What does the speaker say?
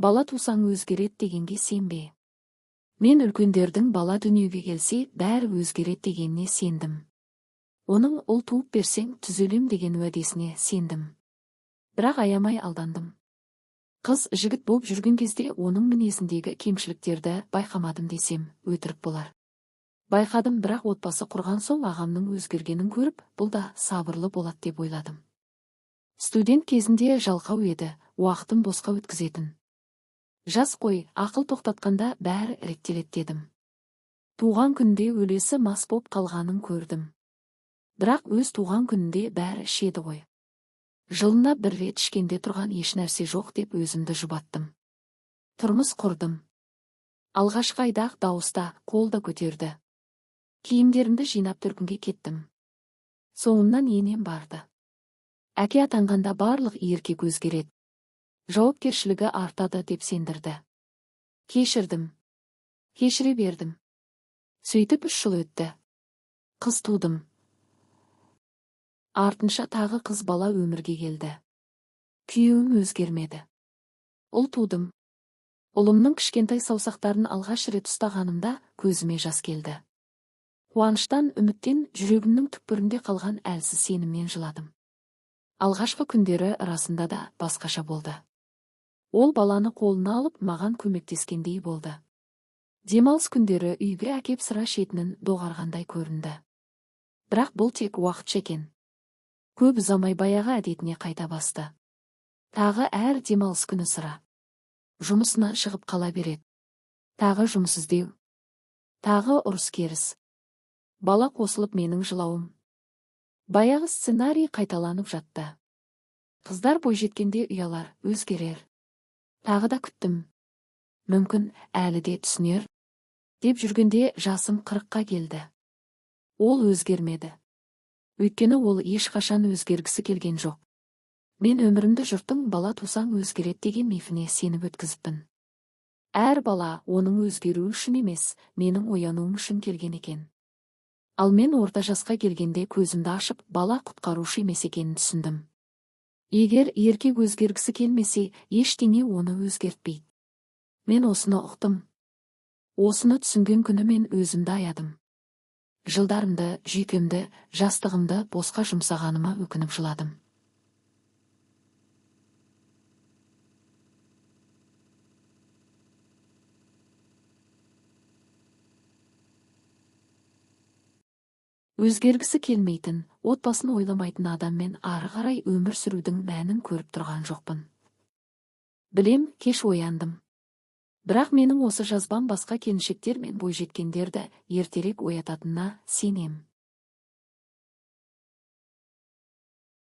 Бала тусаң өзгерет дегенге сенбе. Мен үлкендердің бала дүниеге келсе, бәрі өзгерет дегеніне сендім. Оның ұл туып берсең, түзелем деген уәдесіне сендім. Бірақ аямай алдандым. Қыз жігіт болып жүрген кезде оның мінезіндегі кемшіліктерді байқамадым десем, өтірік болар. Байқадым, бірақ отбасы құрған соң ағамның өзгергенін көріп, бұл да сабырлы болады деп ойладым. Студент кезінде жалқау еді, уақытын босқа өткізетін. Жас қой, ақыл тоқтатқанда бәрі реттелет дедім. Туған күнде өлесі мас боп қалғанын көрдім. Бірақ өз туған күнінде бәрі ішеді ғой. Жылына бір рет ішкенде тұрған еш нәрсе жоқ деп өзімді жұбаттым. Тұрмыс құрдым. Алғашқы айда-ақ дауыста қолда көтерді. Киімдерімді жинап төркінге кеттім. Соңымнан енем барды. Әке атанғанда барлық еркек өзгереді. Жауапкершілігі артады деп сендірді. Кешірдім. Кешіре бердім. Сөйтіп 3 жыл өтті. Қыз тудым. Артынша тағы қыз бала өмірге келді. Күйеуім өзгермеді. Ұл тудым. Ұлымның кішкентай саусақтарын алғаш рет ұстағанымда көзіме жас келді. Қуаныштан, үміттен жүрегімнің түкпірінде қалған әлсіз сеніммен жыладым. Алғашқы күндері расында да басқаша болды. Ол баланы қолына алып маған көмектескендей болды. Демалыс күндері үйге әкеп сыра ішетінін доғарғандай көрінді. Бірақ бұл тек уақытша екен. Көп ұзамай баяғы әдетіне қайта басты. Тағы әр демалыс күні сыра. Жұмысына шығып қала береді. Тағы жұмыс іздеу. Тағы ұрыс-керіс. Бала қосылып менің жылауым. Баяғы сценарий қайталанып жатты. Қыздар бойжеткенде ұялар, өзгерер. Тағы да күттім. Мүмкін әлі де түсінер. Деп жүргенде жасым 40-қа келді. Ол өзгермеді. Өйткені ол ешқашан өзгергісі келген жоқ. Мен өмірімді жұрттың бала тусаң өзгерет деген мифіне сеніп өткізіппін. Әр бала оның өзгеруі үшін емес, менің оянуым үшін келген екен. Ал мен орта жасқа келгенде көзімді ашып, бала құтқарушы емес екенін түсіндім. Егер еркек өзгергісі келмесе, ештеңе оны өзгертпейді. Мен осыны ұқтым. Осыны түсінген күні мен өзімді аядым. Жылдарымды, жүйкемді, жастығымды босқа жұмсағаныма өкініп жыладым. Өзгергісі келмейтін, отбасын ойламайтын адаммен ары қарай өмір сүрудің мәнін көріп тұрған жоқпын. Білем, кеш ояндым. Бірақ менің осы жазбам басқа келіншектер мен бойжеткендерді ертерек оятатынына сенем.